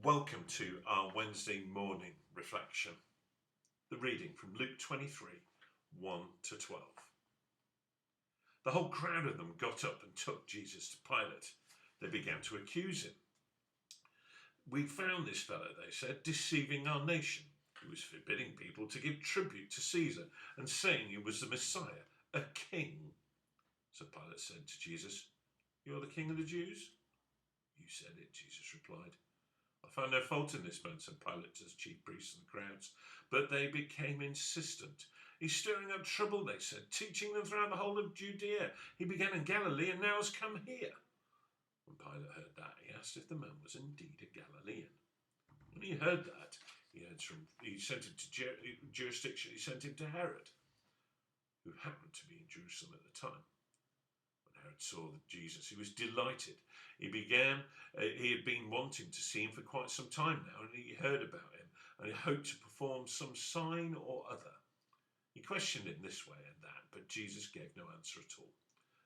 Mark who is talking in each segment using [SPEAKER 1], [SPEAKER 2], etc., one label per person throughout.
[SPEAKER 1] Welcome to our Wednesday morning reflection. The reading from Luke 23, 1 to 12. The whole crowd of them got up and took Jesus to Pilate. They began to accuse him. "We found this fellow," they said, "deceiving our nation. He was forbidding people to give tribute to Caesar and saying he was the Messiah, a king." So Pilate said to Jesus, "You're the king of the Jews?" "You said it," Jesus replied. "I find no fault in this man," said Pilate to the chief priests and the crowds. But they became insistent. "He's stirring up trouble," they said, "teaching them throughout the whole of Judea. He began in Galilee and now has come here." When Pilate heard that, he asked if the man was indeed a Galilean. When he heard that, he sent him to jurisdiction. He sent him to Herod, who happened to be in Jerusalem at the time. Herod saw Jesus. He was delighted. He had been wanting to see him for quite some time now, and he heard about him, and he hoped to perform some sign or other. He questioned him this way and that, but Jesus gave no answer at all.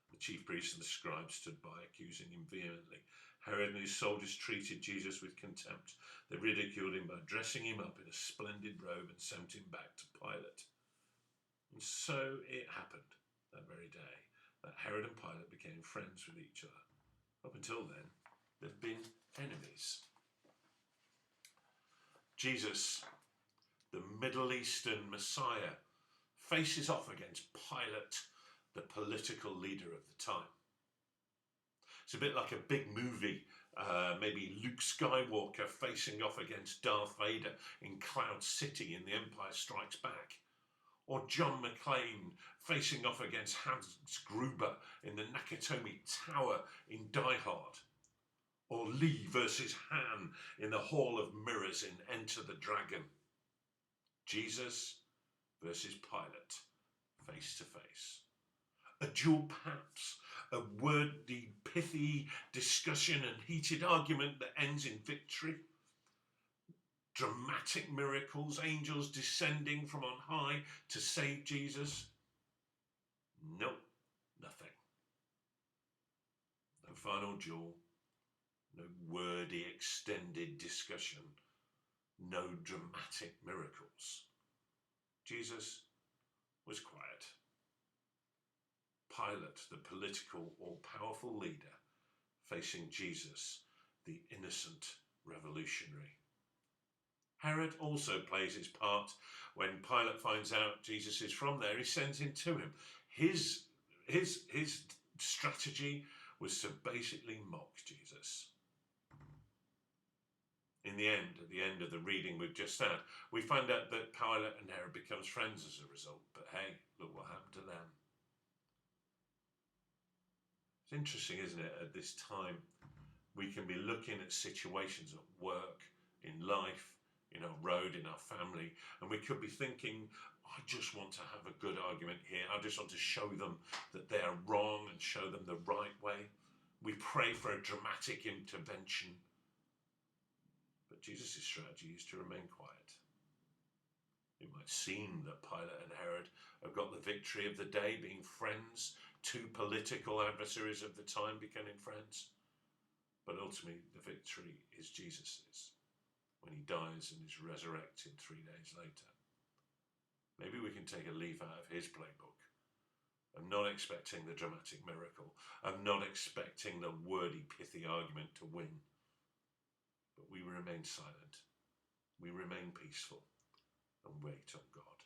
[SPEAKER 1] The chief priests and the scribes stood by, accusing him vehemently. Herod and his soldiers treated Jesus with contempt. They ridiculed him by dressing him up in a splendid robe and sent him back to Pilate. And so it happened that very day that Herod and Pilate became friends with each other. Up until then, they've been enemies. Jesus, the Middle Eastern Messiah, faces off against Pilate, the political leader of the time. It's a bit like a big movie, maybe Luke Skywalker facing off against Darth Vader in Cloud City in The Empire Strikes Back. Or John McClane facing off against Hans Gruber in the Nakatomi Tower in Die Hard. Or Lee versus Han in the Hall of Mirrors in Enter the Dragon. Jesus versus Pilate, face to face. A duel perhaps, a wordy, pithy discussion and heated argument that ends in victory. Dramatic miracles, angels descending from on high to save Jesus? No, nothing. No final duel, no wordy extended discussion, no dramatic miracles. Jesus was quiet. Pilate, the political all-powerful leader, facing Jesus, the innocent revolutionary. Herod also plays his part. When Pilate finds out Jesus is from there, he sends him to him. His strategy was to basically mock Jesus. In the end, at the end of the reading we've just had, we find out that Pilate and Herod becomes friends as a result. But hey, look what happened to them. It's interesting, isn't it? At this time, we can be looking at situations at work, in life, in our road, in our family, and we could be thinking, I just want to have a good argument here. I just want to show them that they are wrong and show them the right way. We pray for a dramatic intervention. But Jesus' strategy is to remain quiet. It might seem that Pilate and Herod have got the victory of the day, being friends, two political adversaries of the time becoming friends. But ultimately, the victory is Jesus's, when he dies and is resurrected 3 days later. Maybe we can take a leaf out of his playbook. I'm not expecting the dramatic miracle. I'm not expecting the wordy, pithy argument to win. But we remain silent. We remain peaceful and wait on God.